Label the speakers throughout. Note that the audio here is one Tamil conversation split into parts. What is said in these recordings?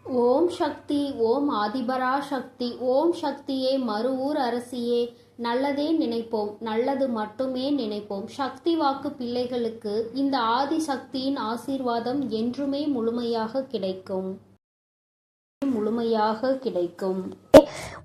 Speaker 1: ஓம் சக்தி. ஓம் ஆதிபரா சக்தி. ஓம் சக்தியே, மறுவூர் அரசியே, நல்லதே நினைப்போம், நல்லது மட்டுமே நினைப்போம். சக்தி வாக்கு பிள்ளைகளுக்கு இந்த ஆதி சக்தியின் ஆசீர்வாதம் என்றுமே முழுமையாக கிடைக்கும்.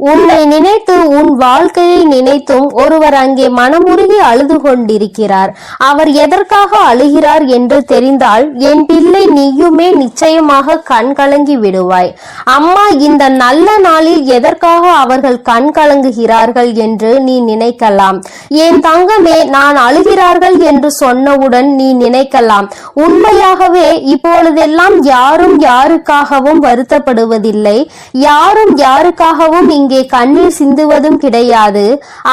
Speaker 2: உன்னை நினைத்து உன் வாழ்க்கையை நினைத்தும் ஒருவர் அங்கே மனமுருகி அழுது கொண்டிருக்கிறார். அவர் எதற்காக அழுகிறார் என்று தெரிந்தால் என் பிள்ளை நீயுமே நிச்சயமாக கண் கலங்கி விடுவாய். அம்மா இந்த நல்ல நாளில் எதற்காக அவர்கள் கண் கலங்குகிறார்கள் என்று நீ நினைக்கலாம். என் தங்கமே, நான் அழுகிறார்கள் என்று சொன்னவுடன் நீ நினைக்கலாம், உண்மையாகவே இப்பொழுதெல்லாம் யாரும் யாருக்காகவும் வருத்தப்படுவதில்லை, யாரும் யாருக்காகவும் இங்கே கண்ணீர் சிந்துவதும் கிடையாது.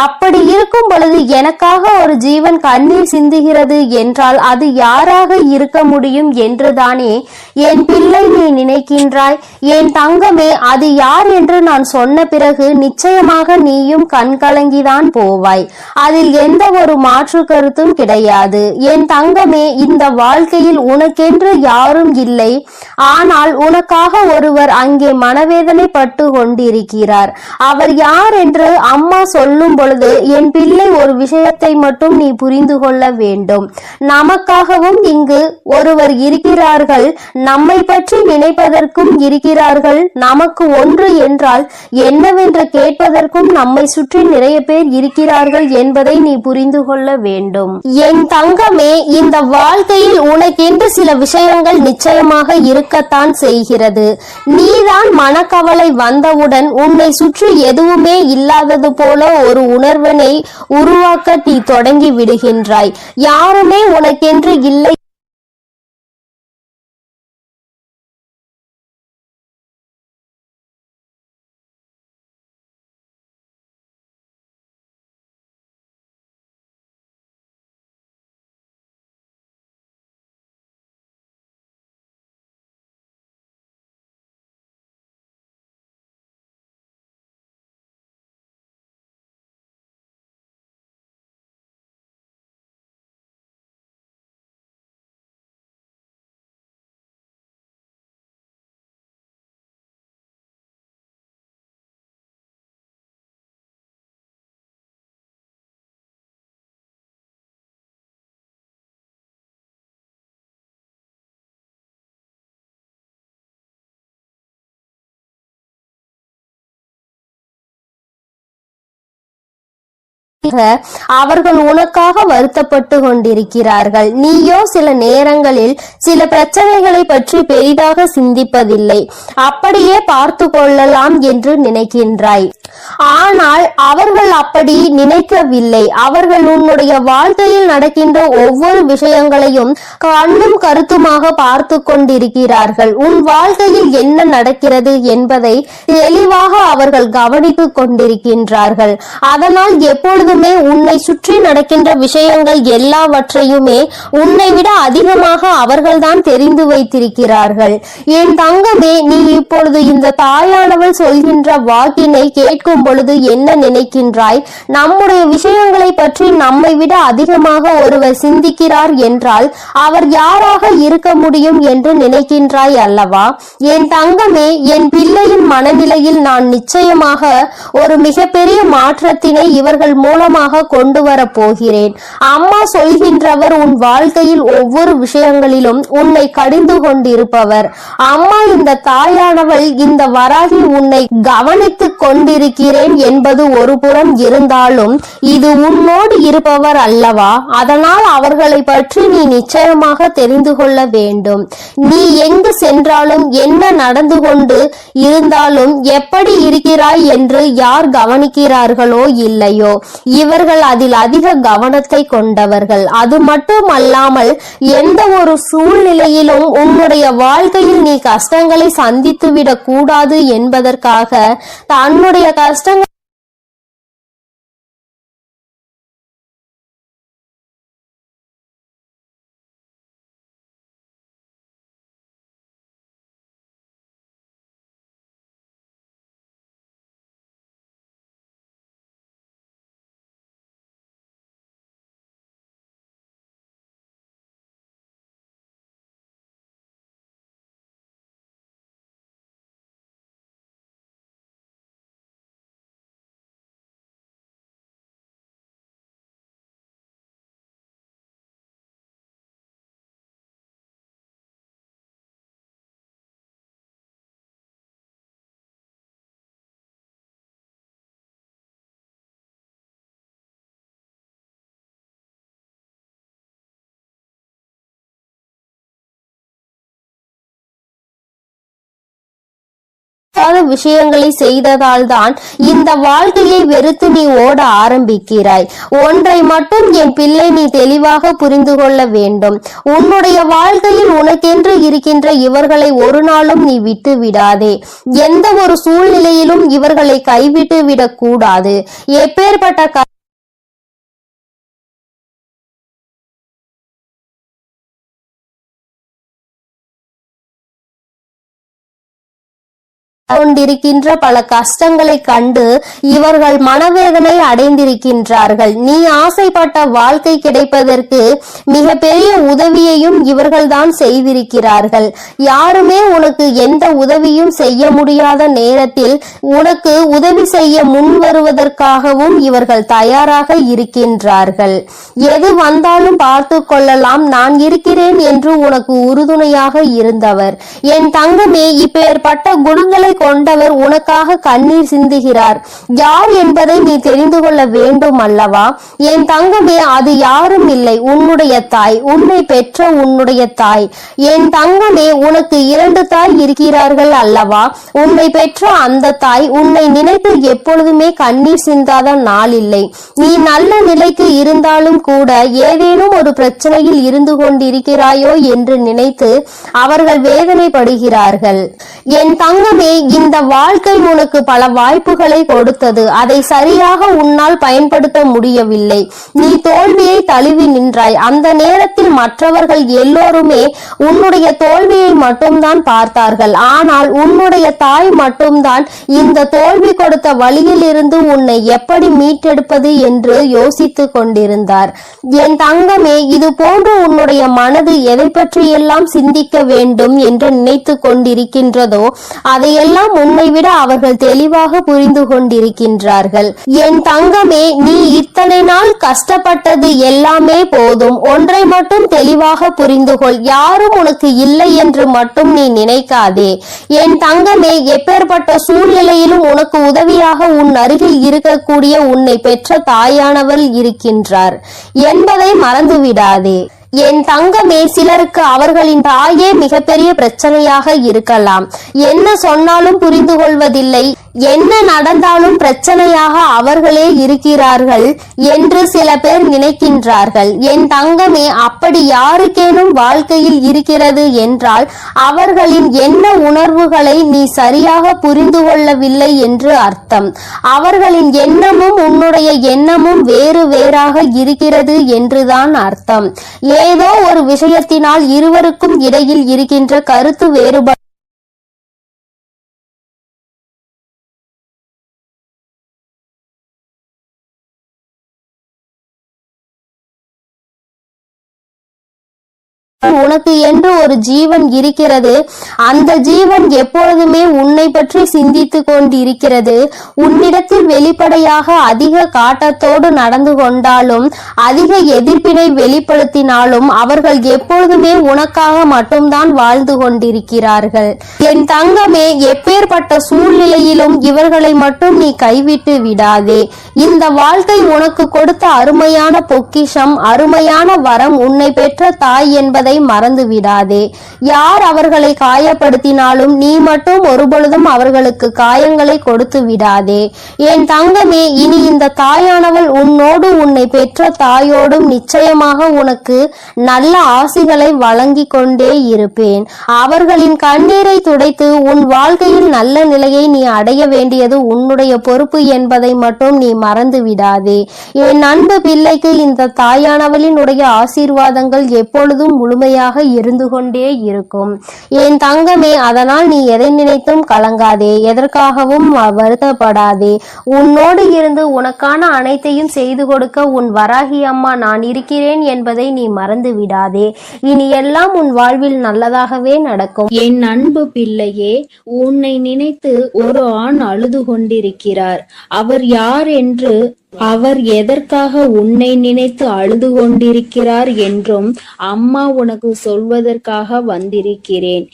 Speaker 2: அப்படி இருக்கும் பொழுது எனக்காக ஒரு ஜீவன் கண்ணீர் சிந்துகிறது என்றால் அது யாராக இருக்க முடியும் என்றுதானே என் பிள்ளை நீ நினைக்கின்றாய். என் தங்கமே, அது யார் என்று நான் சொன்ன பிறகு நிச்சயமாக நீயும் கண்கலங்கிதான் போவாய். அதில் எந்த ஒரு மாற்று கருத்தும் கிடையாது. என் தங்கமே, இந்த வாழ்க்கையில் உனக்கென்று யாரும் இல்லை, ஆனால் உனக்காக ஒருவர் அங்கே மனவேதனைப்பட்டு கொண்டிருக்கிறார். அவர் யார் என்று அம்மா சொல்லும் பொழுது என் பிள்ளை ஒரு விஷயத்தை மட்டும் நீ புரிந்து கொள்ள வேண்டும். நமக்காகவும் இங்கு ஒருவர் இருக்கிறார்கள், நம்மை பற்றி நினைப்பதற்கும் இருக்கிறார்கள். நமக்கு ஒன்று என்றால் என்னவென்று கேட்பதற்கும் நம்மை சுற்றி நிறைய பேர் இருக்கிறார்கள் என்பதை நீ புரிந்து கொள்ள வேண்டும். என் தங்கமே, இந்த வாழ்க்கையில் உனக்கென்று சில விஷயங்கள் நிச்சயமாக இருக்கத்தான் செய்கிறது. நீதான் மனக்கவலை வந்தவுடன் உன்னை சுற்றி எதுவுமே இல்லாதது போல ஒரு உணர்வினை உருவாக்க நீ தொடங்கி விடுகின்றாய். யாருமே உனக்கென்று இல்லை அவர்கள் உனக்காக வருத்தப்பட்டு கொண்டிருக்கிறார்கள். நீயோ சில நேரங்களில் சில பிரச்சனைகளை பற்றி பெரிதாக சிந்திப்பதில்லை, அப்படியே பார்த்து கொள்ளலாம் என்று நினைக்கின்றாய். ஆனால் அவர்கள் அப்படி நினைக்கவில்லை. அவர்கள் உன்னுடைய வாழ்க்கையில் நடக்கின்ற ஒவ்வொரு விஷயங்களையும் கண்ணும் கருத்துமாக பார்த்து கொண்டிருக்கிறார்கள். உன் வாழ்க்கையில் என்ன நடக்கிறது என்பதை தெளிவாக அவர்கள் கவனித்துக் கொண்டிருக்கின்றார்கள். அதனால் எப்பொழுதுமே உன்னை சுற்றி நடக்கின்ற விஷயங்கள் எல்லாவற்றையுமே உன்னை விட அதிகமாக அவர்கள்தான் தெரிந்து வைத்திருக்கிறார்கள். என் தங்கமே, நீ இப்பொழுது இந்த தாயானவள் சொல்கின்ற வாக்கினை கேட்கும் பொழுது என்ன நினைக்கின்றாய்? நம்முடைய விஷயங்களை பற்றி நம்மை விட அதிகமாக ஒருவர் சிந்திக்கிறார் என்றால் அவர் யாராக இருக்க முடியும் என்று நினைக்கின்றாய் அல்லவா? என் தங்கமே, என் பிள்ளையின் மனநிலையில் நான் நிச்சயமாக ஒரு மிகப்பெரிய மாற்றத்தினை இவர்கள் மூலமாக கொண்டு வர போகிறேன். அம்மா சொல்கின்றவர் உன் வாழ்க்கையில் ஒவ்வொரு விஷயங்களிலும் உன்னை கடிந்து கொண்டிருப்பவர். அம்மா இந்த தாயானவள் இந்த வராகி உன்னை கவனித்துக் கொண்டிருக்கிறேன் என்பது ஒரு புறம் இருந்தாலும் இது உன்னோடு இருப்பவர் அல்லவா? அதனால் அவர்களை பற்றி நீ நிச்சயமாக தெரிந்து கொள்ள வேண்டும். நீ எங்கு சென்றாலும் என்ன நடந்து கொண்டு இருந்தாலும் எப்படி இருக்கிறாய் என்று யார் கவனிக்கிறார்களோ இல்லையோ இவர்கள் அதில் அதிக கவனத்தை கொண்டவர்கள். அது மட்டும் அல்லாமல் எந்த ஒரு சூழ்நிலையிலும் உன்னுடைய வாழ்க்கையில் நீ கஷ்டங்களை சந்தித்துவிடக் கூடாது என்பதற்காக தன்னுடைய கஷ்டங்கள் பிடிக்காத விஷயங்களை செய்ததால் தான் இந்த வாழ்க்கையை வெறுத்து நீ ஓட ஆரம்பிக்கிறாய். ஒன்றை மட்டும் என் பிள்ளை நீ தெளிவாக புரிந்து கொள்ள வேண்டும். உன்னுடைய வாழ்க்கையில் உனக்கென்று இருக்கின்ற இவர்களை ஒரு நாளும் நீ விட்டு விடாதே. எந்த ஒரு சூழ்நிலையிலும் இவர்களை கைவிட்டு விடக் கூடாது. எப்பேற்பட்ட கொண்டிருக்கின்ற பல கஷ்டங்களை கண்டு இவர்கள் மனவேதனை அடைந்திருக்கின்றார்கள். நீ ஆசைப்பட்ட வாழ்க்கை கிடைப்பதற்கு மிக பெரிய உதவியையும் இவர்கள்தான் செய்திருக்கிறார்கள். யாருமே உனக்கு எந்த உதவியும் செய்ய முடியாத நேரத்தில் உனக்கு உதவி செய்ய முன் வருவதற்காகவும் இவர்கள் தயாராக இருக்கின்றார்கள். எது வந்தாலும் பார்த்து கொள்ளலாம், நான் இருக்கிறேன் என்று உனக்கு உறுதுணையாக இருந்தவர் என் தங்கமே இப்பேற்பட்ட குணங்களை கொண்டவர் உனக்காக கண்ணீர் சிந்துகிறார். யார் என்பதை நீ தெரிந்து கொள்ள வேண்டும் அல்லவா என் தங்கமே? அது யாரும் இல்லை, உன்னுடைய தாய், உன்னை பெற்ற உன்னுடைய தாய். என் தங்கமே, உனக்கு 2 தாய் இருக்கிறார்கள் அல்லவா? உன்னை பெற்ற அந்த தாய் உன்னை நினைத்து எப்பொழுதுமே கண்ணீர் சிந்தாத நாள் இல்லை. நீ நல்ல நிலைக்கு இருந்தாலும் கூட ஏதேனும் ஒரு பிரச்சனையில் இருந்து கொண்டிருக்கிறாயோ என்று நினைத்து அவர்கள் வேதனைப்படுகிறார்கள். என் தங்கமே, இந்த வாழ்க்கை உனக்கு பல வாய்ப்புகளை கொடுத்தது. அதை சரியாக உன்னால் பயன்படுத்த முடியவில்லை. நீ தோல்வியை தழுவி நின்றாய். அந்த நேரத்தில் மற்றவர்கள் எல்லோருமே உன்னுடைய தோல்வியை மட்டும்தான் பார்த்தார்கள். ஆனால் உன்னுடைய தாய் மட்டும்தான் இந்த தோல்வி கொடுத்த வழியில் இருந்து உன்னை எப்படி மீட்டெடுப்பது என்று யோசித்துக் கொண்டிருந்தார். என் தங்கமே, இது போன்று உன்னுடைய மனது எதை பற்றியெல்லாம் சிந்திக்க வேண்டும் என்று நினைத்து கொண்டிருக்கின்றதோ அதையெல்லாம் உன்னை விட அவர்கள் தெளிவாக புரிந்து கொண்டிருக்கின்றார்கள். என் தங்கமே, நீ இத்தனை நாள் கஷ்டப்பட்டது எல்லாமே போதும். ஒன்றை மட்டும் தெளிவாக புரிந்து கொள். யாரும் உனக்கு இல்லை என்று மட்டும் நீ நினைக்காதே. என் தங்கமே, எப்பேற்பட்ட சூழ்நிலையிலும் உனக்கு உதவியாக உன் அருகில் இருக்கக்கூடிய உன்னை பெற்ற தாயானவர் இருக்கின்றார் என்பதை மறந்துவிடாதே. என் தங்கமே, சிலருக்கு அவர்களின் தாயே மிகப்பெரிய பிரச்சனையாக இருக்கலாம். என்ன சொன்னாலும் புரிந்து கொள்வதில்லை, என்ன நடந்தாலும் பிரச்சனையாக அவர்களே இருக்கிறார்கள் என்று சில பேர் நினைக்கின்றார்கள். என் தங்கமே, அப்படி யாருக்கேனும் வாழ்க்கையில் இருக்கிறது என்றால் அவர்களின் என்ன உணர்வுகளை நீ சரியாக புரிந்து கொள்ளவில்லை என்று அர்த்தம். அவர்களின் எண்ணமும் உன்னுடைய எண்ணமும் வேறு வேறாக இருக்கிறது என்றுதான் அர்த்தம். ஏதோ ஒரு விஷயத்தினால் இருவருக்கும் இடையில் இருக்கின்ற கருத்து வேறுபாடு உனக்கு என்று ஒரு ஜீவன் இருக்கிறது. அந்த ஜீவன் எப்பொழுதுமே உன்னை பற்றி சிந்தித்து கொண்டிருக்கிறது. உன்னிடத்தில் வெளிப்படையாக அதிக காட்டத்தோடு நடந்து கொண்டாலும் அதிக எதிர்ப்பினை வெளிப்படுத்தினாலும் அவர்கள் எப்பொழுதுமே உனக்காக மட்டும்தான் வாழ்ந்து கொண்டிருக்கிறார்கள். என் தங்கமே, எப்பேற்பட்ட சூழ்நிலையிலும் இவர்களை மட்டும் நீ கைவிட்டு விடாதே. இந்த வாழ்க்கை உனக்கு கொடுத்த அருமையான பொக்கிஷம், அருமையான வரம், உன்னை பெற்ற தாய் என்பதை மறந்து விடாதே. யார் அவர்களை காயப்படுத்தினாலும் நீ மட்டும் ஒருபொழுதும் அவர்களுக்கு காயங்களை கொடுத்து விடாதே. என் தங்கமே, இனி இந்த தாயானவள் உன்னோடு உன்னை பெற்ற தாயோடும் நிச்சயமாக உனக்கு நல்ல ஆசிகளை வழங்கி கொண்டே இருப்பேன். அவர்களின் கண்ணீரை துடைத்து உன் வாழ்க்கையில் நல்ல நிலையை நீ அடைய வேண்டியது உன்னுடைய பொறுப்பு என்பதை மட்டும் நீ மறந்து விடாதே. என் அன்பு பிள்ளைக்கு இந்த தாயானவளின் உடைய ஆசீர்வாதங்கள் எப்பொழுதும் முழுமையாக இருந்து கொண்டே இருக்கும். என் தங்கமே, அதனால் நீ எதை நினைத்தும் கலங்காதே, எதற்காகவும் வருத்தப்படாதே. உன்னோடு இருந்து உனக்கான அனைத்தையும் செய்து கொடுக்க உன் வராகி அம்மா நான் இருக்கிறேன் என்பதை நீ மறந்து விடாதே. இனி எல்லாம் உன் வாழ்வில் நல்லதாகவே நடக்கும்.
Speaker 1: என் அன்பு பிள்ளையே, உன்னை நினைத்து ஒரு ஆண் அழுது கொண்டிருக்கிறார். அவர் யார் என்று அவர் எதற்காக உன்னை நினைத்து அழுது கொண்டிருக்கிறார் என்றும் அம்மா உனக்கு சொல்வதற்காக வந்திருக்கிறேன்.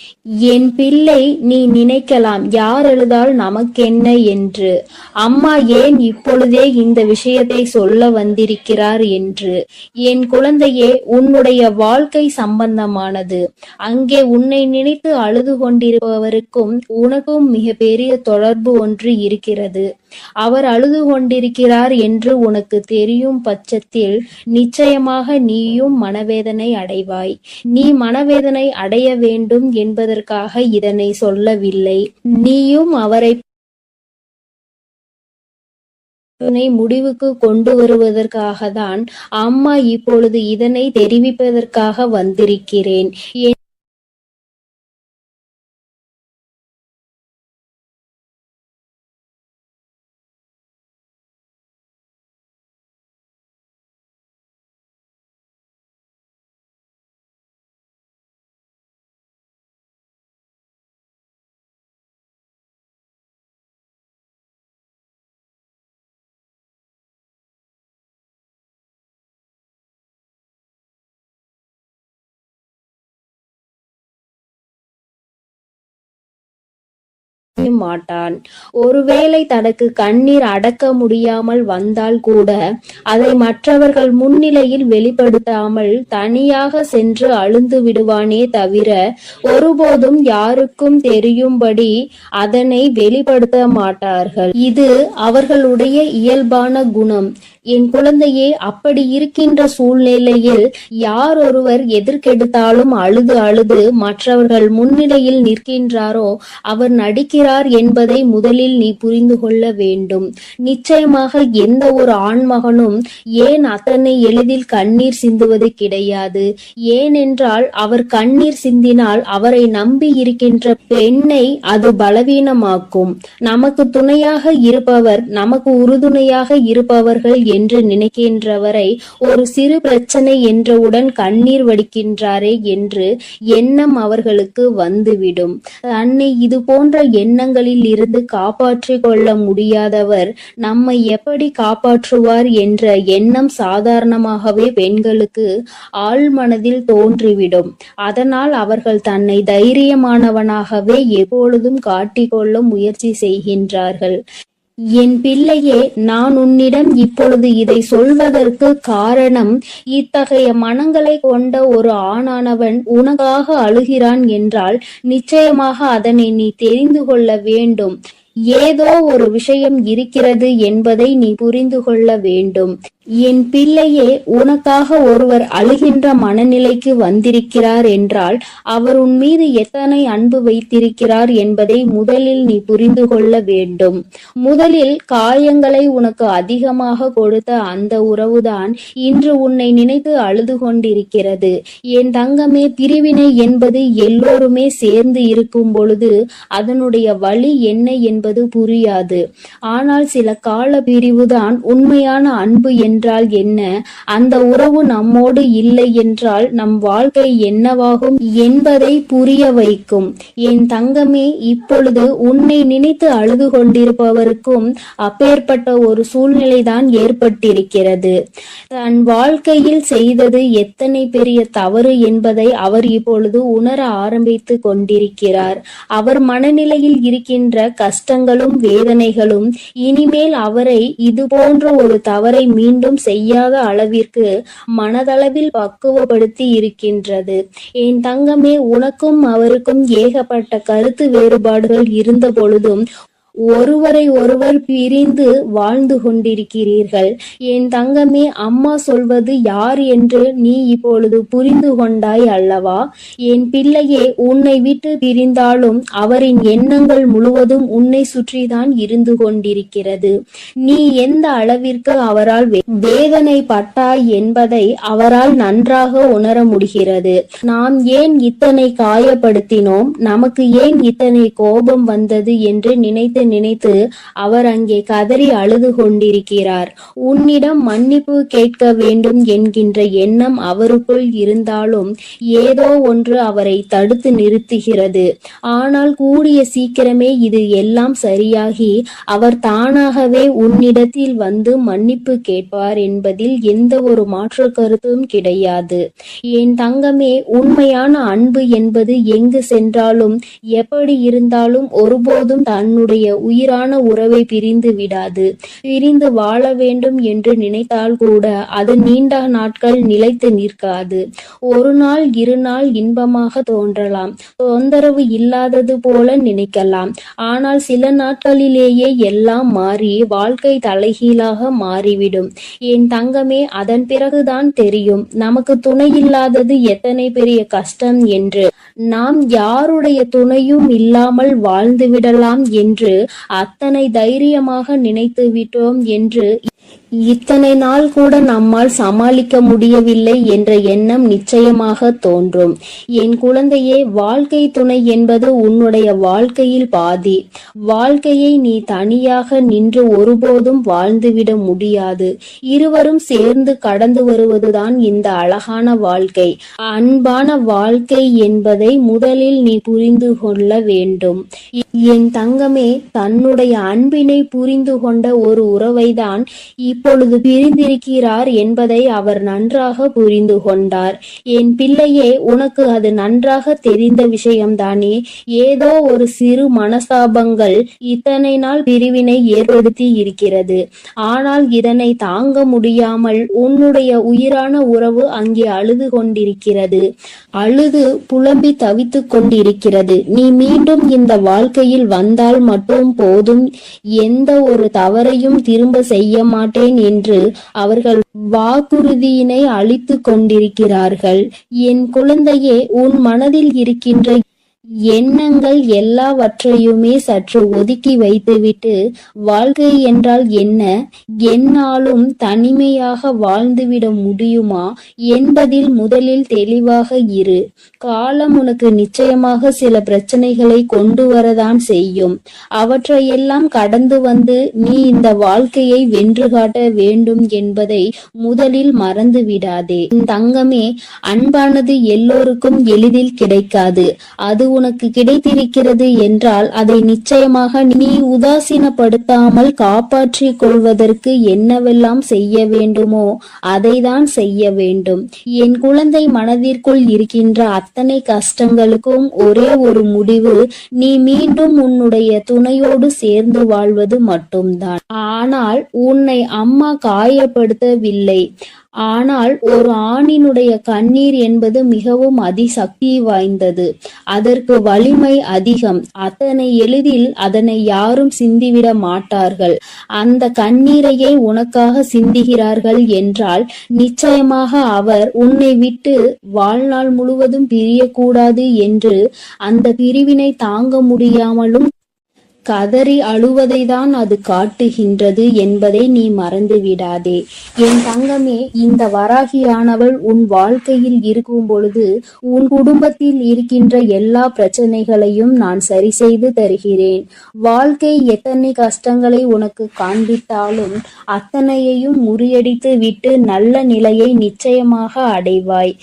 Speaker 1: என் பிள்ளை, நீ நினைக்கலாம் யார் அழுதால் நமக்கென்ன என்று. அம்மா ஏன் இப்பொழுதே இந்த விஷயத்தை சொல்ல வந்திருக்கிறார் என்று. என் குழந்தையே, உன்னுடைய வாழ்க்கை சம்பந்தமானது. அங்கே உன்னை நினைத்து அழுது கொண்டிருப்பவருக்கும் உனக்கும் மிக பெரிய தொடர்பு ஒன்று இருக்கிறது. அவர் அழுது கொண்டிருக்கிறார் என்று உனக்கு தெரியும் பட்சத்தில் நிச்சயமாக நீயும் மனவேதனை அடைவாய். நீ மனவேதனை அடைய வேண்டும் என்பதற்காக இதனை சொல்லவில்லை. நீயும் அவரை முடிவுக்கு கொண்டு வருவதற்காக தான் அம்மா இப்பொழுது இதனை தெரிவிப்பதற்காக வந்திருக்கிறேன். மாட்டான். ஒருவேளை தனக்கு கண்ணீர் அடக்க முடியாமல் வந்தால் கூட அதை மற்றவர்கள் முன்னிலையில் வெளிப்படுத்தாமல் தனியாக சென்று அழுந்து விடுவானே தவிர ஒருபோதும் யாருக்கும் தெரியும்படி அதனை வெளிப்படுத்த மாட்டார்கள். இது அவர்களுடைய இயல்பான குணம். என் குழந்தையே, அப்படி இருக்கின்ற சூழ்நிலையில் யார் ஒருவர் எதற்கெடுத்தாலும் அழுது அழுது மற்றவர்கள் முன்னிலையில் நிற்கின்றாரோ அவர் நடிக்கிறார் என்பதை முதலில் நீ புரிந்து கொள்ள வேண்டும். நிச்சயமாக எந்த ஒரு ஆண்மகனும் ஏன் அத்தனை எளிதில் கண்ணீர் சிந்துவது கிடையாது. ஏனென்றால் அவர் கண்ணீர் சிந்தினால் அவரை நம்பி இருக்கின்ற பெண்ணை அது பலவீனமாக்கும். நமக்கு துணையாக இருப்பவர், நமக்கு உறுதுணையாக இருப்பவர்கள் என்று நினைக்கின்றவரை ஒரு சிறு பிரச்சனை என்றவுடன் கண்ணீர் வடிக்கின்றாரே என்று எண்ணம் அவர்களுக்கு வந்துவிடும். தன்னை இது போன்ற எண்ணங்களில் இருந்து காப்பாற்றிக் கொள்ள முடியாதவர் நம்மை எப்படி காப்பாற்றுவார் என்ற எண்ணம் சாதாரணமாகவே பெண்களுக்கு ஆழ்மனதில் தோன்றிவிடும். அதனால் அவர்கள் தன்னை தைரியமானவனாகவே எப்பொழுதும் காட்டிக்கொள்ள முயற்சி செய்கின்றார்கள். என் பிள்ளையே, நான் உன்னிடம் இப்பொழுது இதை சொல்வதற்கு காரணம், இத்தகைய மனங்களை கொண்ட ஒரு ஆணானவன் உனக்காக அழுகிறான் என்றால் நிச்சயமாக அதனை நீ தெரிந்து கொள்ள வேண்டும். ஏதோ ஒரு விஷயம் இருக்கிறது என்பதை நீ புரிந்து கொள்ள வேண்டும். என் பிள்ளையே, உனக்காக ஒருவர் அழுகின்ற மனநிலைக்கு வந்திருக்கிறார் என்றால் அவர் உன் மீது எத்தனை அன்பு வைத்திருக்கிறார் என்பதை முதலில் நீ புரிந்து கொள்ள வேண்டும். முதலில் காயங்களை உனக்கு அதிகமாக கொடுத்த அந்த உறவுதான் இன்று உன்னை நினைத்து அழுது கொண்டிருக்கிறது. என் தங்கமே, பிரிவினை என்பது எல்லோருமே சேர்ந்து இருக்கும் பொழுது அதனுடைய வழி என்ன என்பது புரியாது. ஆனால் சில கால பிரிவுதான் உண்மையான அன்பு என்றால் என்ன, அந்த உறவு நம்மோடு இல்லை என்றால் நம் வாழ்க்கை என்னவாகும் என்பதை புரிய வைக்கும். என் தங்கமே, இப்பொழுது உன்னை நினைத்து அழுது கொண்டிருப்பவருக்கும் அப்பேற்பட்ட ஒரு சூழ்நிலைதான் ஏற்பட்டிருக்கிறது. தன் வாழ்க்கையில் செய்தது எத்தனை பெரிய தவறு என்பதை அவர் இப்பொழுது உணர ஆரம்பித்து கொண்டிருக்கிறார். அவர் மனநிலையில் இருக்கின்ற கஷ்டங்களும் வேதனைகளும் இனிமேல் அவரை இது போன்ற ஒரு தவறை மீண்டும் செய்யாத அளவிற்கு மனதளவில் பக்குவப்படுத்தி இருக்கின்றது. என் தங்கமே, உனக்கும் அவருக்கும் ஏகப்பட்ட கருத்து வேறுபாடுகள் இருந்த பொழுதும் ஒருவரை ஒருவர் பிரிந்து வாழ்ந்து கொண்டிருக்கிறீர்கள். என் தங்கமே, அம்மா சொல்வது யார் என்று நீ இப்பொழுது புரிந்து கொண்டாய் அல்லவா? என் பிள்ளையே, உன்னை விட்டு பிரிந்தாலும் அவரின் எண்ணங்கள் முழுவதும் உன்னை சுற்றிதான் இருந்து கொண்டிருக்கிறது. நீ எந்த அளவிற்கு அவரால் வேதனை பட்டாய் என்பதை அவரால் நன்றாக உணர முடிகிறது. நாம் ஏன் இத்தனை காயப்படுத்தினோம், நமக்கு ஏன் இத்தனை கோபம் வந்தது என்று நினைத்து
Speaker 2: நினைத்து அவர் அங்கே கதறி அழுது கொண்டிருக்கிறார். உன்னிடம் மன்னிப்பு கேட்க வேண்டும் என்கின்ற எண்ணம் அவருக்குள் இருந்தாலும் ஏதோ ஒன்று அவரை தடுத்து நிறுத்துகிறது. ஆனால் கூடிய சீக்கிரமே இது எல்லாம் சரியாகி அவர் தானாகவே உன்னிடத்தில் வந்து மன்னிப்பு கேட்பார் என்பதில் எந்த ஒரு மாற்று கருத்தும் கிடையாது. என் தங்கமே, உண்மையான அன்பு என்பது எங்கு சென்றாலும் எப்படி இருந்தாலும் ஒருபோதும் தன்னுடைய உயிரான உறவை பிரிந்து விடாது. பிரிந்து வாழ வேண்டும் என்று நினைத்தால் கூட அது நீண்ட நாட்கள் நிலைத்து நிற்காது. ஒரு நாள் இரு நாள் இன்பமாக தோன்றலாம், தொந்தரவு இல்லாதது போல நினைக்கலாம். ஆனால் சில நாட்களிலேயே எல்லாம் மாறி வாழ்க்கை தலைகீழாக மாறிவிடும். என் தங்கமே, அதன் பிறகுதான் தெரியும் நமக்கு துணை இல்லாதது எத்தனை பெரிய கஷ்டம் என்று. நாம் யாருடைய துணையும் இல்லாமல் வாழ்ந்து விடலாம் என்று அத்தனை தைரியமாக நினைத்து விட்டோம் என்று இத்தனை நாள் கூட நம்மால் சமாளிக்க முடியவில்லை என்ற எண்ணம் நிச்சயமாக தோன்றும். என் குழந்தையே, வாழ்க்கை துணை என்பது உன்னுடைய வாழ்க்கையில் பாதி. வாழ்க்கையை நீ தனியாக நின்று ஒருபோதும் வாழ்ந்துவிட முடியாது. இருவரும் சேர்ந்து கடந்து வருவதுதான் இந்த அழகான வாழ்க்கை. அன்பான வாழ்க்கை என்பதை முதலில் நீ புரிந்து கொள்ள வேண்டும். என் தங்கமே, தன்னுடைய அன்பினை புரிந்து கொண்ட ஒரு உறவைதான் இப்பொழுது பிரிந்திருக்கிறார் என்பதை அவர் நன்றாக புரிந்து கொண்டார். என் பிள்ளையே, உனக்கு அது நன்றாக தெரிந்த விஷயம்தானே. ஏதோ ஒரு சிறு மனஸ்தாபங்கள் இத்தனை நாள் பிரிவினை ஏற்படுத்தி இருக்கிறது. ஆனால் இதனை தாங்க முடியாமல் உன்னுடைய உயிரான உறவு அங்கே அழுது கொண்டிருக்கிறது. அழுது புலம்பி தவித்து கொண்டிருக்கிறது. நீ மீண்டும் இந்த வாழ்க்கையில் வந்தால் மட்டும் போதும், எந்த ஒரு தவறையும் திரும்ப செய்ய மாட்டேன் என்று அவர்கள் வாக்குறுதியினை அளித்து கொண்டிருக்கிறார்கள். என் குழந்தையே, உன் மனதில் இருக்கின்ற எண்ணங்கள் எல்லாவற்றையுமே சற்று ஒதுக்கி வைத்துவிட்டு, வாழ்க்கை என்றால் என்ன, என்னாலும் தனிமையாக வாழ்ந்துவிட முடியுமா என்பதில் முதலில் தெளிவாக இரு. காலம் உனக்கு நிச்சயமாக சில பிரச்சனைகளை கொண்டு வரதான் செய்யும். அவற்றையெல்லாம் கடந்து வந்து நீ இந்த வாழ்க்கையை வென்று காட்ட வேண்டும் என்பதை முதலில் மறந்து விடாதே. தங்கமே, அன்பானது எல்லோருக்கும் எளிதில் கிடைக்காது. அது உனக்கு கிடைத்திருக்கிறது என்றால் அதை நிச்சயமாக நீ உதாசீனப்படுத்தாமல் காப்பாற்றிக் கொள்வதற்கு என்னவெல்லாம் செய்ய வேண்டுமோ அதை தான் செய்ய வேண்டும். என் குழந்தை, மனதிற்குள் இருக்கின்ற அத்தனை கஷ்டங்களுக்கும் ஒரே ஒரு முடிவு, நீ மீண்டும் உன்னுடைய துணையோடு சேர்ந்து வாழ்வது மட்டும்தான். ஆனால் உன்னை அம்மா காயப்படுத்தவில்லை. ஆனால் ஒரு ஆணினுடைய கண்ணீர் என்பது மிகவும் அதிசக்தி வாய்ந்தது. அதற்கு வலிமை அதிகம். அத்தனை எளிதில் அதனை யாரும் சிந்திவிட மாட்டார்கள். அந்த கண்ணீரையே உனக்காக சிந்துகிறார்கள் என்றால் நிச்சயமாக அவர் உன்னை விட்டு வாழ்நாள் முழுவதும் பிரியக்கூடாது என்று அந்த பிரிவினை தாங்க முடியாமலும் கதறி அழுவதை தான் அது காட்டுகின்றது என்பதை நீ மறந்து விடாதே. என் தங்கமே, இந்த வராகியானவள் உன் வாழ்க்கையில் இருக்கும் பொழுது உன் குடும்பத்தில் இருக்கின்ற எல்லா பிரச்சனைகளையும் நான் சரி செய்து தருகிறேன். வாழ்க்கை எத்தனை கஷ்டங்களை உனக்கு காண்பித்தாலும் அத்தனையையும் முறியடித்து விட்டு நல்ல நிலையை நிச்சயமாக அடைவாய்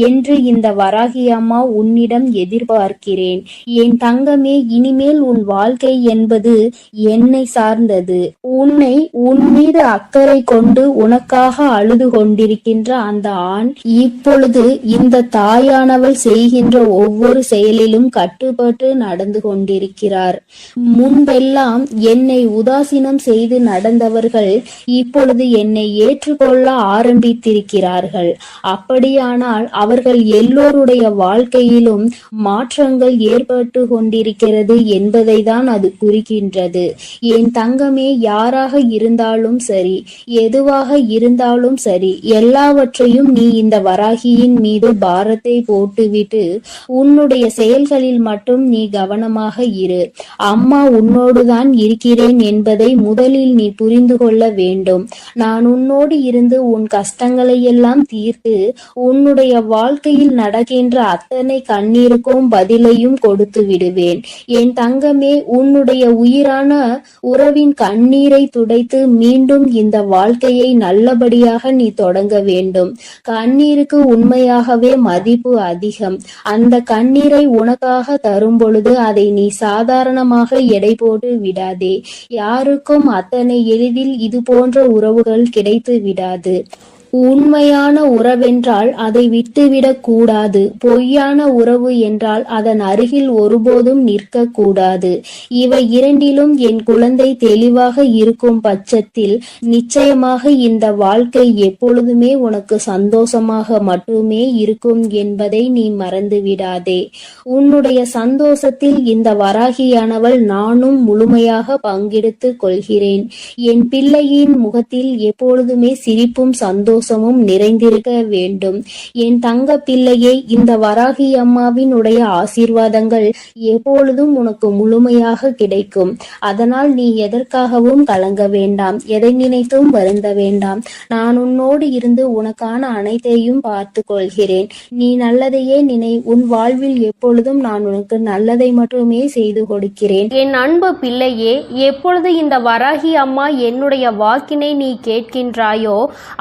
Speaker 2: என்று இந்த வராகி அம்மா உன்னிடம் எதிர்பார்க்கிறேன். என் தங்கமே, இனிமேல் உன் வாழ்க்கை என்பது என்னை சார்ந்தது. உன்னை உன் மீது அக்கறை கொண்டு உனக்காக அழுது கொண்டிருக்கின்ற அந்த ஆண் இப்பொழுது இந்த தாயானவள் செய்கின்ற ஒவ்வொரு செயலிலும் கட்டுப்பட்டு நடந்து கொண்டிருக்கிறார். முன்பெல்லாம் என்னை உதாசீனம் செய்து நடந்தவர்கள் இப்பொழுது என்னை ஏற்றுக்கொள்ள ஆரம்பித்திருக்கிறார்கள். அப்படியானால் அவர்கள் எல்லோருடைய வாழ்க்கையிலும் மாற்றங்கள் ஏற்பட்டு கொண்டிருக்கிறது என்பதை தான் அது குறிக்கின்றது. என் தங்கமே, யாராக இருந்தாலும் சரி, எதுவாக இருந்தாலும் சரி, எல்லாவற்றையும் நீ இந்த வராகியின் மீது பாரத்தை போட்டுவிட்டு உன்னுடைய செயல்களில் மட்டும் நீ கவனமாக இரு. அம்மா உன்னோடுதான் இருக்கிறேன் என்பதை முதலில் நீ புரிந்து கொள்ள வேண்டும். நான் உன்னோடு இருந்து உன் கஷ்டங்களை எல்லாம் தீர்த்து உன்னுடைய வாழ்க்கையில் நடக்கின்ற அத்தனை கண்ணீருக்கும் பதிலையும் கொடுத்து விடுவேன். என் தங்கமே, உன்னுடைய
Speaker 1: உன்னுடைய உயிரான உறவின் கண்ணீரை துடைத்து மீண்டும் இந்த வாழ்க்கையை நல்லபடியாக நீ தொடங்க வேண்டும். கண்ணீருக்கு உண்மையாகவே மதிப்பு அதிகம். அந்த கண்ணீரை உனக்காக தரும் பொழுது அதை நீ சாதாரணமாக எடை போட்டு விடாதே. யாருக்கும் அத்தனை எளிதில் இது போன்ற உறவுகள் கிடைத்து விடாது. உண்மையான உறவென்றால் அதை விட்டுவிடக் கூடாது. பொய்யான உறவு என்றால் அதன் அருகில் ஒருபோதும் நிற்க கூடாது. இவை இரண்டிலும் என் குழந்தை தெளிவாக இருக்கும் பட்சத்தில் நிச்சயமாக இந்த வாழ்க்கை எப்பொழுதுமே உனக்கு சந்தோஷமாக மட்டுமே இருக்கும் என்பதை நீ மறந்து விடாதே. உன்னுடைய சந்தோஷத்தில் இந்த வராகியானவள் நானும் முழுமையாக பங்கெடுத்து கொள்கிறேன். என் பிள்ளையின் முகத்தில் எப்பொழுதுமே சிரிப்பும் சந்தோஷமும் நிறைந்திருக்க வேண்டும். என் தங்க பிள்ளையே, இந்த வராகி அம்மாவின் உடைய ஆசீர்வாதங்கள் எப்பொழுதும் உனக்கு முழுமையாக கிடைக்கும். அதனால் நீ எதற்காகவும் கலங்க வேண்டாம், எதை நினைத்தும் வருந்த வேண்டாம். நான் உன்னோடு இருந்து உனக்கான அனைத்தையும் பார்த்து கொள்கிறேன். நீ நல்லதையே நினை. உன் வாழ்வில் எப்பொழுதும் நான் உனக்கு நல்லதை மட்டுமே செய்து கொடுக்கிறேன்.
Speaker 2: என் அன்பு பிள்ளையே, எப்பொழுது இந்த வராகி அம்மா என்னுடைய வாக்கினை நீ கேட்கின்றாயோ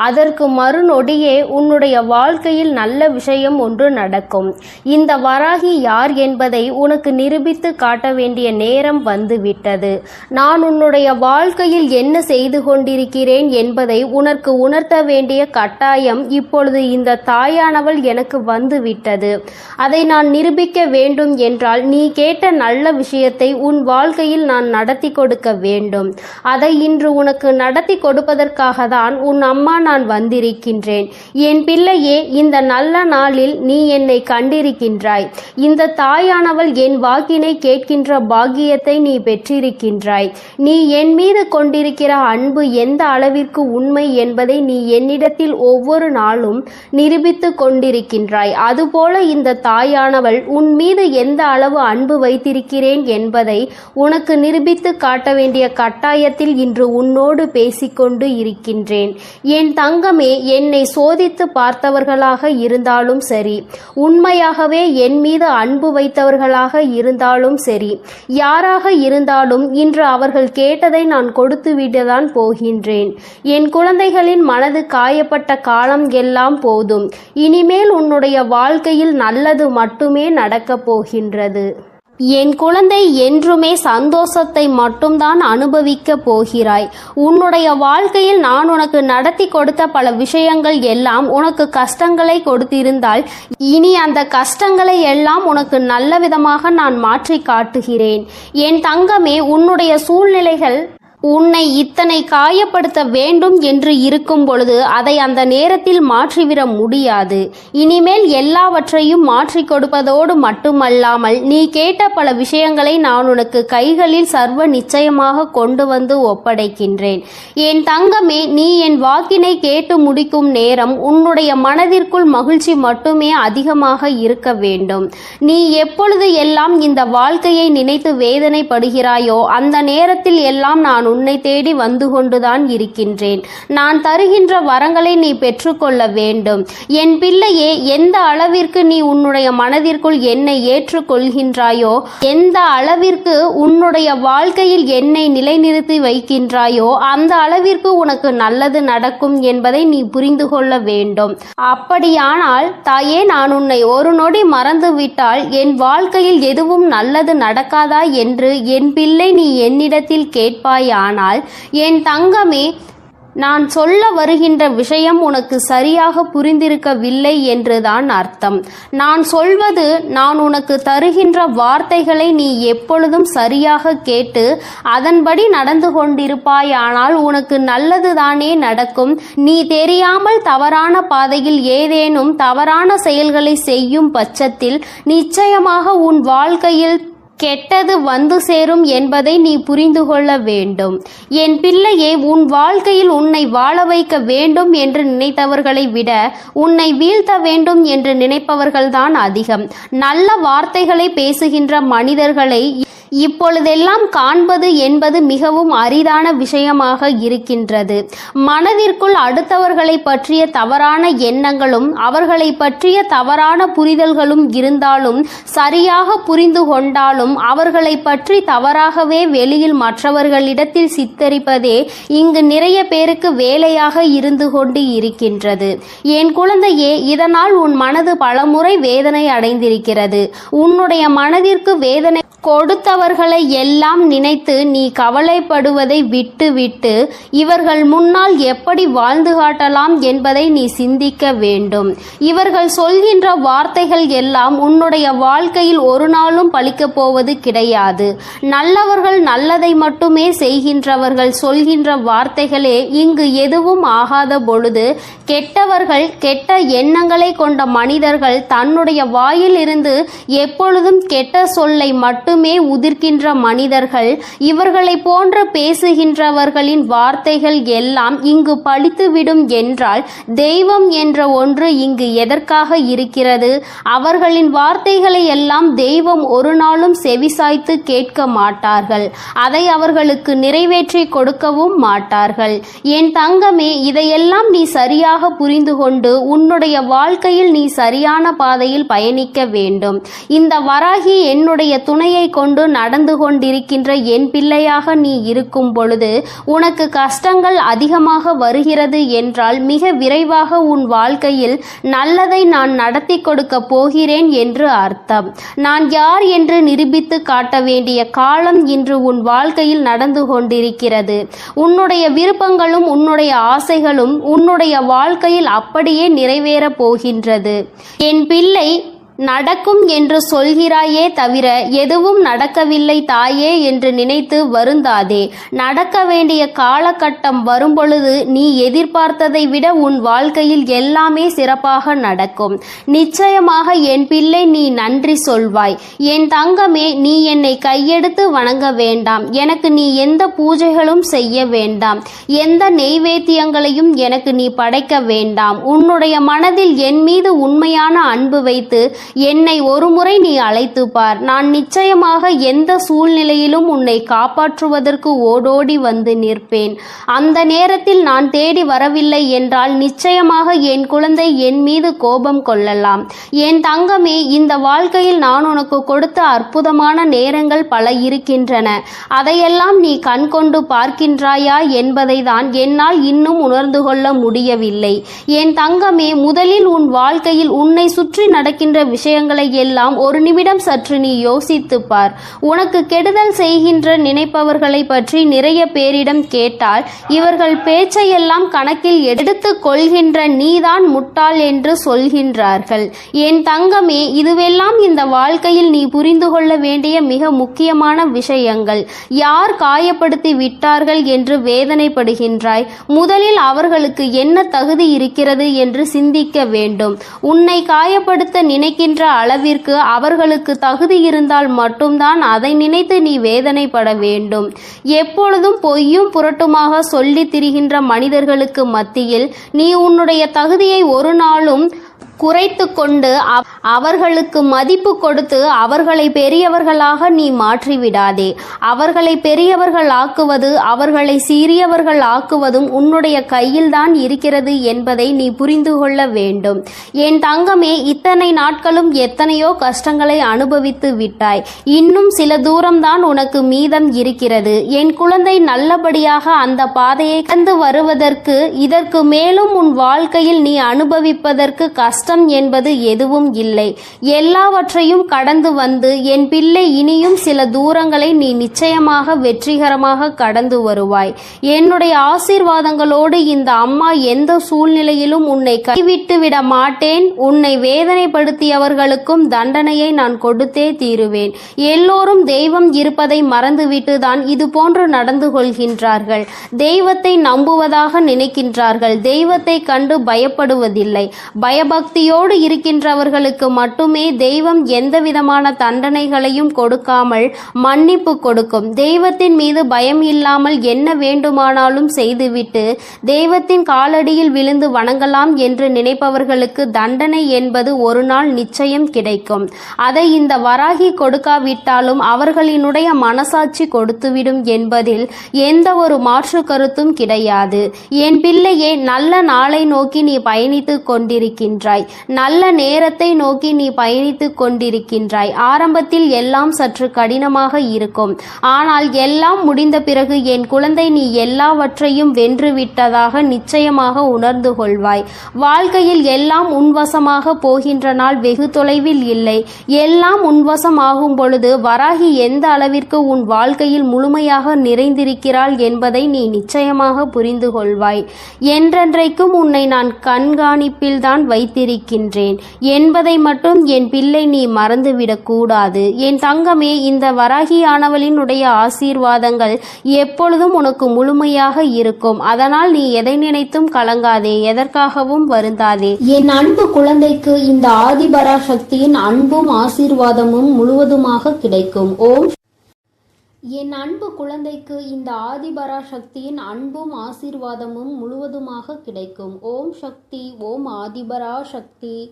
Speaker 2: அதற்கு மறுநொடியே உன்னுடைய வாழ்க்கையில் நல்ல விஷயம் ஒன்று நடக்கும். இந்த வராகி யார் என்பதை உனக்கு நிரூபித்து காட்ட வேண்டிய நேரம் வந்துவிட்டது. நான் உன்னுடைய வாழ்க்கையில் என்ன செய்து கொண்டிருக்கிறேன் என்பதை உனக்கு உணர்த்த வேண்டிய கட்டாயம் இப்பொழுது இந்த தாயானவள் எனக்கு வந்துவிட்டது. அதை நான் நிரூபிக்க வேண்டும் என்றால் நீ கேட்ட நல்ல விஷயத்தை உன் வாழ்க்கையில் நான் நடத்தி கொடுக்க வேண்டும். அதை இன்று உனக்கு நடத்தி கொடுப்பதற்காக தான் உன் அம்மா நான் வந்திருக்கின்றேன். என் பிள்ளையே, இந்த நல்ல நாளில் நீ என்னை கண்டிருக்கின்றாய். இந்த தாயானவள் என் வாக்கினை கேட்கின்ற பாக்கியத்தை நீ பெற்றிருக்கின்றாய். நீ என் மீது கொண்டிருக்கிற அன்பு எந்த அளவிற்கு உண்மை என்பதை நீ என்னிடத்தில் ஒவ்வொரு நாளும் நிரூபித்து கொண்டிருக்கின்றாய். அதுபோல இந்த தாயானவள் உன் மீது எந்த அளவு அன்பு வைத்திருக்கிறேன் என்பதை உனக்கு நிரூபித்து காட்ட வேண்டிய கட்டாயத்தில் இன்று உன்னோடு பேசிக்கொண்டு இருக்கின்றேன். என் தங்கமே, என்னை சோதித்து பார்த்தவர்களாக இருந்தாலும் சரி, உண்மையாகவே என் மீது அன்பு வைத்தவர்களாக இருந்தாலும் சரி, யாராக இருந்தாலும் இன்று அவர்கள் கேட்டதை நான் கொடுத்து விடத்தான் போகின்றேன். என் குழந்தைகளின் மனது காயப்பட்ட காலம் எல்லாம் போதும். இனிமேல் உன்னுடைய வாழ்க்கையில் நல்லது மட்டுமே நடக்கப் போகின்றது. என் குழந்தை, என்றுமே சந்தோஷத்தை மட்டும்தான் அனுபவிக்க போகிறாய். உன்னுடைய வாழ்க்கையில் நான் உனக்கு நடத்தி கொடுத்த பல விஷயங்கள் எல்லாம் உனக்கு கஷ்டங்களை கொடுத்திருந்தால் இனி அந்த கஷ்டங்களை எல்லாம் உனக்கு நல்ல விதமாக நான் மாற்றி காட்டுகிறேன். என் தங்கமே, உன்னுடைய சூழ்நிலைகள் உன்னை இத்தனை காயப்படுத்த வேண்டும் என்று இருக்கும் பொழுது அதை அந்த நேரத்தில் மாற்றிவிட முடியாது. இனிமேல் எல்லாவற்றையும் மாற்றி கொடுப்பதோடு மட்டுமல்லாமல் நீ கேட்ட பல விஷயங்களை நான் உனக்கு கைகளில் சர்வ நிச்சயமாக கொண்டு வந்து ஒப்படைக்கின்றேன். என் தங்கமே, நீ என் வாக்கினை கேட்டு முடிக்கும் நேரம் உன்னுடைய மனதிற்குள் மகிழ்ச்சி மட்டுமே அதிகமாக இருக்க வேண்டும். நீ எப்பொழுது எல்லாம் இந்த வாழ்க்கையை நினைத்து வேதனைப்படுகிறாயோ அந்த நேரத்தில் எல்லாம் நான் உன்னை தேடி வந்து கொண்டுதான் இருக்கின்றேன். நான் தருகின்ற வரங்களை நீ பெற்றுக்கொள்ள வேண்டும். என் பிள்ளையே, எந்த அளவிற்கு நீ உன்னுடைய மனதிற்குள் என்னை ஏற்றுக்கொள்கின்றாயோ, எந்த அளவிற்கு உன்னுடைய வாழ்க்கையில் என்னை நிலைநிறுத்தி வைக்கின்றாயோ அந்த அளவிற்கு உனக்கு நல்லது நடக்கும் என்பதை நீ புரிந்து கொள்ள வேண்டும். அப்படியானால் தாயே, நான் உன்னை ஒரு நொடி மறந்துவிட்டால் என் வாழ்க்கையில் எதுவும் நல்லது நடக்காதா என்று என் பிள்ளை நீ என்னிடத்தில் கேட்பாயா? ஆனால் என் தங்கமே, நான் சொல்ல வருகின்ற விஷயம் உனக்கு சரியாக புரிந்திருக்கவில்லை என்றுதான் அர்த்தம். நான் சொல்வது, நான் உனக்கு தருகின்ற வார்த்தைகளை நீ எப்பொழுதும் சரியாக கேட்டு அதன்படி நடந்து கொண்டிருப்பாயானால் உனக்கு நல்லதுதானே நடக்கும். நீ தெரியாமல் தவறான பாதையில் ஏதேனும் தவறான செயல்களை செய்யும் பட்சத்தில் நிச்சயமாக உன் வாழ்க்கையில் கெட்டது வந்து சேரும் என்பதை நீ புரிந்து கொள்ள வேண்டும். என் பிள்ளையே, உன் வாழ்க்கையில் உன்னை வாழ வைக்க வேண்டும் என்று நினைத்தவர்களை விட உன்னை வீழ்த்த வேண்டும் என்று நினைப்பவர்கள்தான் அதிகம். நல்ல வார்த்தைகளை பேசுகின்ற மனிதர்களை இப்பொழுதெல்லாம் காண்பது என்பது மிகவும் அரிதான விஷயமாக இருக்கின்றது. மனதிற்குள் அடுத்தவர்களை பற்றிய தவறான எண்ணங்களும் அவர்களை பற்றிய தவறான புரிதல்களும் இருந்தாலும் சரியாக புரிந்து கொண்டாலும்
Speaker 1: இருந்தாலும் அவர்களை பற்றி தவறாகவே வெளியில் மற்றவர்களிடத்தில் சித்தரிப்பதே இங்கு நிறைய பேருக்கு வேலையாக இருந்து கொண்டு இருக்கின்றது. என் குழந்தையே, இதனால் உன் மனது பலமுறை வேதனை அடைந்திருக்கிறது. உன்னுடைய மனதிற்கு வேதனை கொடுத்தவர்களை எல்லாம் நினைத்து நீ கவலைப்படுவதை விட்டு இவர்கள் முன்னால் எப்படி வாழ்ந்து காட்டலாம் என்பதை நீ சிந்திக்க வேண்டும். இவர்கள் சொல்கின்ற வார்த்தைகள் எல்லாம் உன்னுடைய வாழ்க்கையில் ஒரு நாளும் பலிக்கப் போவது கிடையாது. நல்லவர்கள் நல்லதை மட்டுமே செய்கின்றவர்கள் சொல்கின்ற வார்த்தைகளே இங்கு எதுவும் ஆகாத பொழுது, கெட்டவர்கள் கெட்ட எண்ணங்களை கொண்ட மனிதர்கள் தன்னுடைய வாயில் இருந்து எப்பொழுதும் கெட்ட சொல்லை மட்டுமே உதிர்க்கின்ற மனிதர்கள், இவர்களை போன்ற பேசுகின்றவர்களின் வார்த்தைகள் எல்லாம் இங்கு பலித்துவிடும் என்றால் தெய்வம் என்ற ஒன்று இங்கு எதற்காக இருக்கிறது? அவர்களின் வார்த்தைகளை எல்லாம் தெய்வம் ஒரு நாளும் செவிசாய்த்து கேட்க மாட்டார்கள். அதை அவர்களுக்கு நிறைவேற்றி கொடுக்கவும் மாட்டார்கள். என் தங்கமே, இதையெல்லாம் நீ சரியாக புரிந்து கொண்டு உன்னுடைய வாழ்க்கையில் நீ சரியான பாதையில் பயணிக்க வேண்டும். இந்த வராகி என்னுடைய துணையை கொண்டு நடந்து கொண்டிருக்கின்ற என் பிள்ளையாக நீ இருக்கும் பொழுது உனக்கு கஷ்டங்கள் அதிகமாக வருகிறது என்றால் மிக விரைவாக உன் வாழ்க்கையில் நல்லதை நான் நடத்தி கொடுக்க போகிறேன் என்று அர்த்தம். நான் யார் என்று நிரூபித்து காட்ட வேண்டிய காலம் இன்று உன் வாழ்க்கையில் நடந்து கொண்டிருக்கிறது. உன்னுடைய விருப்பங்களும் உன்னுடைய ஆசைகளும் உன்னுடைய வாழ்க்கையில் அப்படியே நிறைவேறப் போகின்றது. என் பிள்ளை, நடக்கும் என்று சொல்கிறாயே தவிர எதுவும் நடக்கவில்லை தாயே என்று நினைத்து வருந்தாதே. நடக்க வேண்டிய காலகட்டம் வரும்பொழுது நீ எதிர்பார்த்ததை விட உன் வாழ்க்கையில் எல்லாமே சிறப்பாக நடக்கும். நிச்சயமாக என் பிள்ளை, நீ நன்றி சொல்வாய். என் தங்கமே, நீ என்னை கையெடுத்து வணங்க வேண்டாம். எனக்கு நீ எந்த பூஜைகளும் செய்ய வேண்டாம். எந்த நெய்வேத்தியங்களையும் எனக்கு நீ படைக்க வேண்டாம். உன்னுடைய மனதில் என் மீது உண்மையான அன்பு வைத்து என்னை ஒருமுறை நீ அழைத்து பார். நான் நிச்சயமாக எந்த சூழ்நிலையிலும் உன்னை காப்பாற்றுவதற்கு ஓடோடி வந்து நிற்பேன். அந்த நேரத்தில் நான் தேடி வரவில்லை என்றால் நிச்சயமாக என் குழந்தை என் மீது கோபம் கொள்ளலாம். என் தங்கமே, இந்த வாழ்க்கையில் நான் உனக்கு கொடுத்த அற்புதமான நேரங்கள் பல இருக்கின்றன. அதையெல்லாம் நீ கண் கொண்டு பார்க்கின்றாயா என்பதை தான் என்னால் இன்னும் உணர்ந்து கொள்ள முடியவில்லை. என் தங்கமே, முதலில் உன் வாழ்க்கையில் உன்னை சுற்றி நடக்கின்ற விஷயங்களை எல்லாம் ஒரு நிமிடம் சற்று நீ யோசித்து பார். உனக்கு கெடுதல் செய்கின்ற நினைப்பவர்களை பற்றி நிறைய பேரிடம் கேட்டால் இவர்கள் பேச்சையெல்லாம் கணக்கில் எடுத்துக் கொள்கின்ற நீதான் முட்டாள் என்று சொல்கின்றார்கள். என் தங்கமே, இதுவெல்லாம் இந்த வாழ்க்கையில் நீ புரிந்து கொள்ள வேண்டிய மிக முக்கியமான விஷயங்கள். யார் காயப்படுத்தி விட்டார்கள் என்று வேதனைப்படுகின்றாய்? முதலில் அவர்களுக்கு என்ன தகுதி இருக்கிறது என்று சிந்திக்க வேண்டும். உன்னை காயப்படுத்த நினைக்கின்ற அளவிற்கு அவர்களுக்கு தகுதி இருந்தால் மட்டும்தான் அதை நினைத்து நீ வேதனைப்பட வேண்டும். எப்பொழுதும் பொய்யும் புரட்டுமாக சொல்லி திரிகின்ற மனிதர்களுக்கு மத்தியில் நீ உன்னுடைய தகுதியை ஒரு நாளும் குறைத்து கொண்டு அவர்களுக்கு மதிப்பு கொடுத்து அவர்களை பெரியவர்களாக நீ மாற்றிவிடாதே. அவர்களை பெரியவர்கள் ஆக்குவது, அவர்களை சிறியவர்கள் ஆக்குவதும் உன்னுடைய கையில்தான் இருக்கிறது என்பதை நீ புரிந்து கொள்ள வேண்டும். என் தங்கமே, இத்தனை நாட்களும் எத்தனையோ கஷ்டங்களை அனுபவித்து விட்டாய். இன்னும் சில தூரம்தான் உனக்கு மீதம் இருக்கிறது. என் குழந்தை, நல்லபடியாக அந்த பாதையை கடந்து வருவதற்கு இதற்கு மேலும் உன் வாழ்க்கையில் நீ அனுபவிப்பதற்கு கஷ்டம் என்பது எதுவும் இல்லை. எல்லாவற்றையும் கடந்து வந்து என் பிள்ளை, இனியும் சில தூரங்களை நீ நிச்சயமாக வெற்றிகரமாக கடந்து வருவாய். என்னுடைய ஆசீர்வாதங்களோடு இந்த அம்மா எந்த சூழ்நிலையிலும் உன்னை கைவிட்டு விட மாட்டேன். உன்னை வேதனைப்படுத்தியவர்களுக்கும் தண்டனையை நான் கொடுத்தே தீருவேன். எல்லோரும் தெய்வம் இருப்பதை மறந்துவிட்டு தான் இது போன்று நடந்து கொள்கின்றார்கள். தெய்வத்தை நம்புவதாக நினைக்கின்றார்கள். தெய்வத்தை கண்டு பயப்படுவதில்லை. பயபக்தியோடு இருக்கின்றவர்களுக்கு மட்டுமே தெய்வம் எந்த விதமான தண்டனைகளையும் கொடுக்காமல் மன்னிப்பு கொடுக்கும். தெய்வத்தின் மீது பயம் இல்லாமல் என்ன வேண்டுமானாலும் செய்துவிட்டு தெய்வத்தின் காலடியில் விழுந்து வணங்கலாம் என்று நினைப்பவர்களுக்கு தண்டனை என்பது ஒரு நாள் நிச்சயம் கிடைக்கும். அதை இந்த வராகி கொடுக்காவிட்டாலும் அவர்களினுடைய மனசாட்சி கொடுத்துவிடும் என்பதில் எந்த ஒரு மாற்று கருத்தும் கிடையாது. என் பிள்ளையே, நல்ல நாளை நோக்கி நீ பயணித்து கொண்டிருக்கின்றாய். நல்ல நேரத்தை நோக்கி நீ பயணித்துக் கொண்டிருக்கின்றாய். ஆரம்பத்தில் எல்லாம் சற்று கடினமாக இருக்கும். ஆனால் எல்லாம் முடிந்த பிறகு என் குழந்தை நீ எல்லாவற்றையும் வென்றுவிட்டதாக நிச்சயமாக உணர்ந்து கொள்வாய். வாழ்க்கையில் எல்லாம் உன்வசமாக போகின்ற நாள் வெகு தொலைவில் இல்லை. எல்லாம் உன்வசமாகும் பொழுது வராகி எந்த அளவிற்கு உன் வாழ்க்கையில் முழுமையாக நிறைந்திருக்கிறாள் என்பதை நீ நிச்சயமாக புரிந்து கொள்வாய். என்றென்றைக்கும் உன்னை நான் கண்காணிப்பில்தான் வைத்திருக்கின்றேன் என்பதை மட்டும் என் பிள்ளை நீ மறந்துவிடக் கூடாது. என் தங்கமே, இந்த வராகியானவளினுடைய ஆசீர்வாதங்கள் எப்பொழுதும் உனக்கு முழுமையாக இருக்கும். அதனால் நீ எதை நினைத்தும் கலங்காதே, எதற்காகவும் வருந்தாதே.
Speaker 2: என் அன்பு குழந்தைக்கு இந்த ஆதிபராசக்தியின் அன்பும் ஆசீர்வாதமும் முழுவதுமாக கிடைக்கும்.
Speaker 1: என் அன்பு குழந்தைக்கு இந்த ஆதிபராசக்தியின் அன்பும் ஆசீர்வாதமும் முழுவதுமாக கிடைக்கும். ஓம் சக்தி. ஓம் ஆதிபராசக்தி.